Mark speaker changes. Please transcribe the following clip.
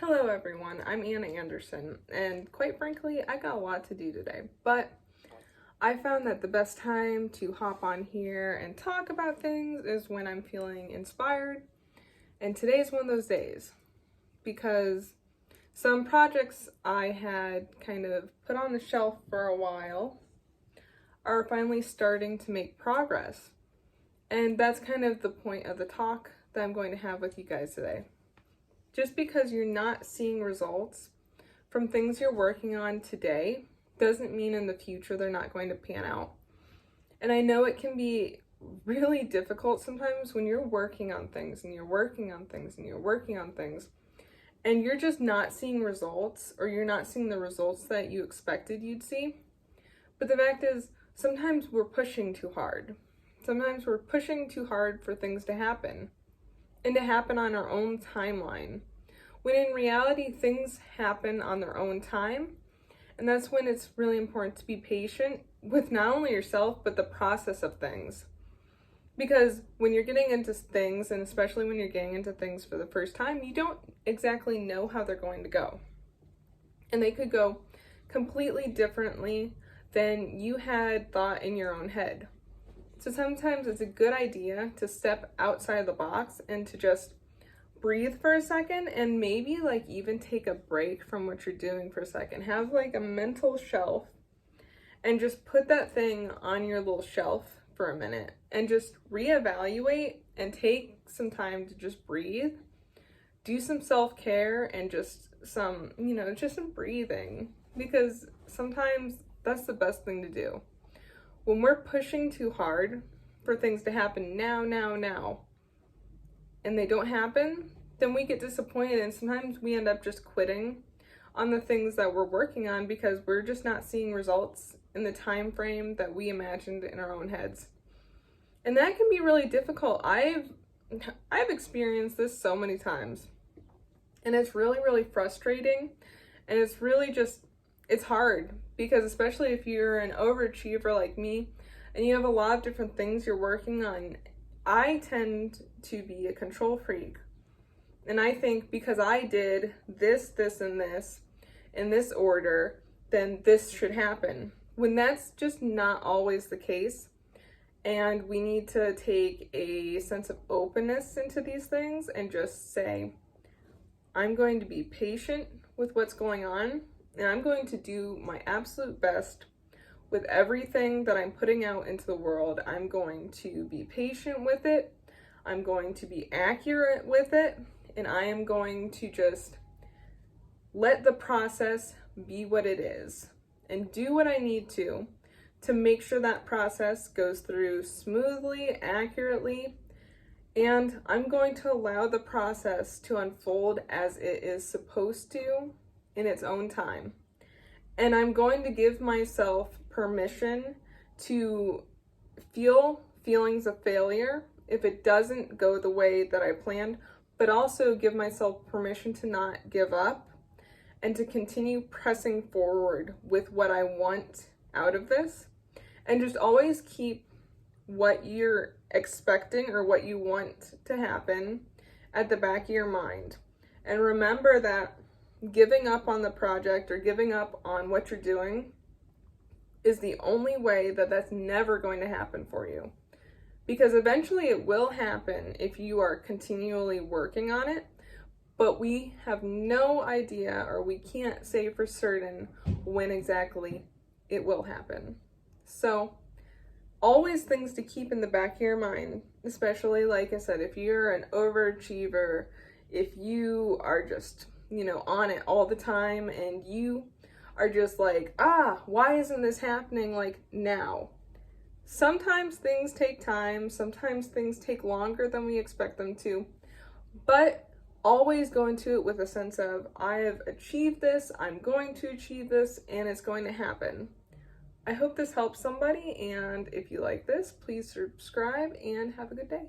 Speaker 1: Hello everyone, I'm Anna Anderson, and quite frankly, I got a lot to do today, but I found that the best time to hop on here and talk about things is when I'm feeling inspired, and today's one of those days, because some projects I had kind of put on the shelf for a while are finally starting to make progress, and that's kind of the point of the talk that I'm going to have with you guys today. Just because you're not seeing results from things you're working on today doesn't mean in the future they're not going to pan out. And I know it can be really difficult sometimes when you're working on things and you're working on things and you're working on things and you're just not seeing results, or you're not seeing the results that you expected you'd see. But the fact is, sometimes we're pushing too hard. Sometimes we're pushing too hard for things to happen, and to happen on our own timeline, when in reality things happen on their own time. And that's when it's really important to be patient with not only yourself but the process of things, because when you're getting into things, and especially when you're getting into things for the first time, you don't exactly know how they're going to go, and they could go completely differently than you had thought in your own head. So sometimes it's a good idea to step outside the box and to just breathe for a second, and maybe like even take a break from what you're doing for a second. Have like a mental shelf and just put that thing on your little shelf for a minute and just reevaluate and take some time to just breathe. Do some self-care and just some breathing, because sometimes that's the best thing to do. When we're pushing too hard for things to happen now, and they don't happen, then we get disappointed, and sometimes we end up just quitting on the things that we're working on because we're just not seeing results in the time frame that we imagined in our own heads. And that can be really difficult. I've experienced this so many times, and it's really frustrating, and it's hard, because especially if you're an overachiever like me and you have a lot of different things you're working on. I tend to be a control freak, and I think because I did this, and this in this order, then this should happen, when that's just not always the case. And we need to take a sense of openness into these things and just say, I'm going to be patient with what's going on, and I'm going to do my absolute best with everything that I'm putting out into the world. I'm going to be patient with it. I'm going to be accurate with it. And I am going to just let the process be what it is and do what I need to make sure that process goes through smoothly, accurately. And I'm going to allow the process to unfold as it is supposed to in its own time. And I'm going to give myself permission to feel feelings of failure if it doesn't go the way that I planned, but also give myself permission to not give up and to continue pressing forward with what I want out of this. And just always keep what you're expecting or what you want to happen at the back of your mind. And remember that giving up on the project or giving up on what you're doing is the only way that's never going to happen for you. Because eventually it will happen if you are continually working on it, but we have no idea, or we can't say for certain when exactly it will happen. So always things to keep in the back of your mind, especially like I said, if you're an overachiever, if you are just on it all the time, and you are just like, why isn't this happening like now? Sometimes things take time, sometimes things take longer than we expect them to, but always go into it with a sense of, I have achieved this, I'm going to achieve this, and it's going to happen. I hope this helps somebody, and if you like this, please subscribe and have a good day.